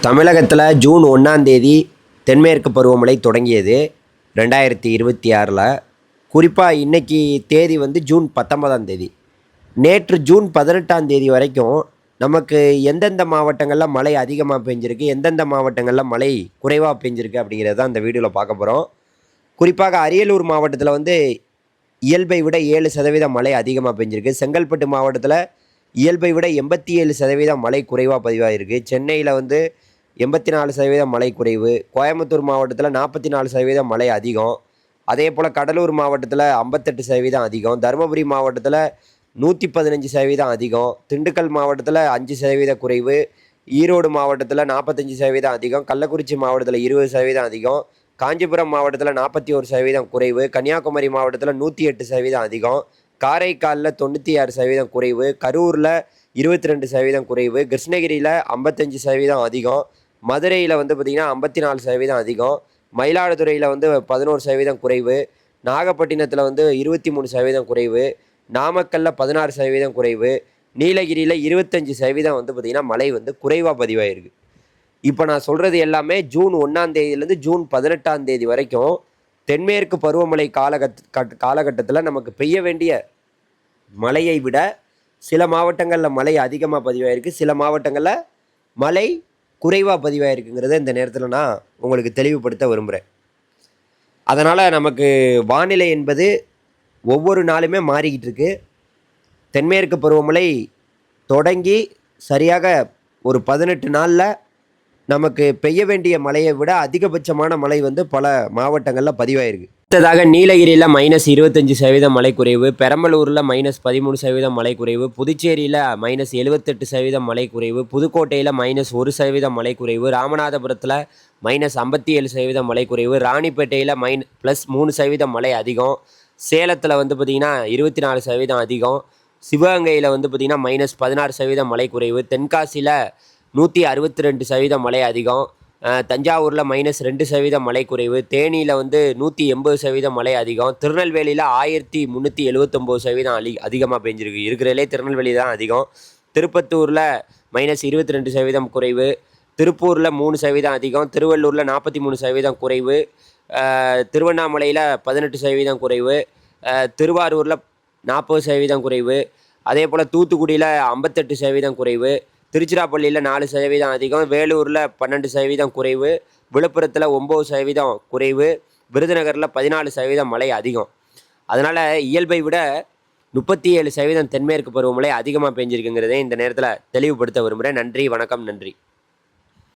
தமிழகத்தில் ஜூன் 1ஆம் தேதி தென்மேற்கு பருவமழை தொடங்கியது 2026. குறிப்பாக இன்றைக்கி தேதி வந்து ஜூன் 19ஆம் தேதி. நேற்று ஜூன் 18ஆம் தேதி வரைக்கும் நமக்கு எந்தெந்த மாவட்டங்களில் மழை அதிகமாக பெஞ்சிருக்கு, எந்தெந்த மாவட்டங்களில் மழை குறைவாக பெஞ்சிருக்கு அப்படிங்கிறது தான் இந்த வீடியோவில் பார்க்க போகிறோம். குறிப்பாக அரியலூர் மாவட்டத்தில் வந்து இயல்பை விட 7% மழை அதிகமாக பெஞ்சிருக்கு. செங்கல்பட்டு மாவட்டத்தில் இயல்பை விட 87% மழை குறைவாக பதிவாகிருக்கு. சென்னையில் வந்து 84% மழை குறைவு. கோயம்புத்தூர் மாவட்டத்தில் 44% மழை அதிகம். அதே போல் கடலூர் மாவட்டத்தில் 58% அதிகம். தருமபுரி மாவட்டத்தில் 115% அதிகம். திண்டுக்கல் மாவட்டத்தில் 5% குறைவு. ஈரோடு மாவட்டத்தில் 45% அதிகம். கள்ளக்குறிச்சி மாவட்டத்தில் 20% அதிகம். காஞ்சிபுரம் மாவட்டத்தில் 41% குறைவு. கன்னியாகுமரி மாவட்டத்தில் 108% அதிகம். காரைக்காலில் 96% குறைவு. கரூரில் 22% குறைவு. கிருஷ்ணகிரியில் 55% அதிகம். மதுரையில் வந்து பார்த்திங்கன்னா 54% அதிகம். மயிலாடுதுறையில் வந்து 11% குறைவு. நாகப்பட்டினத்தில் வந்து 23% குறைவு. நாமக்கல்லில் 16% குறைவு. நீலகிரியில் 25% வந்து பார்த்திங்கன்னா மழை வந்து குறைவாக பதிவாயிருக்கு. இப்போ நான் சொல்கிறது எல்லாமே ஜூன் 1ஆம் தேதியிலேருந்து ஜூன் 18ஆம் தேதி வரைக்கும் தென்மேற்கு பருவமழை காலகட்டத்தில் நமக்கு பெய்ய வேண்டிய மழையை விட சில மாவட்டங்களில் மழை அதிகமாக பதிவாயிருக்கு, சில மாவட்டங்களில் மழை குறைவாக பதிவாயிருக்குங்கிறத இந்த நேரத்தில் நான் உங்களுக்கு தெளிவுபடுத்த விரும்புகிறேன். அதனால் நமக்கு வானிலை என்பது ஒவ்வொரு நாளுமே மாறிக்கிட்டு இருக்கு. தென்மேற்கு பருவமழை தொடங்கி சரியாக ஒரு 18 நாளில் நமக்கு பெய்ய வேண்டிய மழையை விட அதிகபட்சமான மழை வந்து பல மாவட்டங்களில் பதிவாயிருக்கு. அடுத்ததாக நீலகிரியில் -25% மழை குறைவு, பெரம்பலூரில் -13% மழை குறைவு, புதுச்சேரியில் -78% மழை குறைவு, புதுக்கோட்டையில் -1% மழை குறைவு, ராமநாதபுரத்தில் -57% மழை குறைவு, ராணிப்பேட்டையில் +3% மழை அதிகம், சேலத்தில் வந்து பார்த்திங்கன்னா 24% அதிகம், சிவகங்கையில் வந்து பார்த்திங்கன்னா -16% மழை குறைவு, தென்காசியில் 162% மழை அதிகம், தஞ்சாவூரில் -2% மழை குறைவு, தேனியில் வந்து 180% மழை அதிகம், திருநெல்வேலியில் 1379% அதிகமாக பெஞ்சிருக்கு. இருக்கிறதுலே திருநெல்வேலி தான் அதிகம். திருப்பத்தூரில் -22% குறைவு, திருப்பூரில் 3% அதிகம், திருவள்ளூரில் 43% குறைவு, திருவண்ணாமலையில் 18% குறைவு, திருவாரூரில் 40% குறைவு, அதே போல் தூத்துக்குடியில் 58% குறைவு, திருச்சிராப்பள்ளியில் 4% அதிகம், வேலூரில் 12% குறைவு, விழுப்புரத்தில் 9% குறைவு, விருதுநகரில் 14% மழை அதிகம். அதனால் இயல்பை விட 37% தென்மேற்கு பருவமழை அதிகமாக பெஞ்சிருக்குங்கிறதே இந்த நேரத்தில் தெளிவுபடுத்த விரும்புகிறேன். நன்றி, வணக்கம், நன்றி.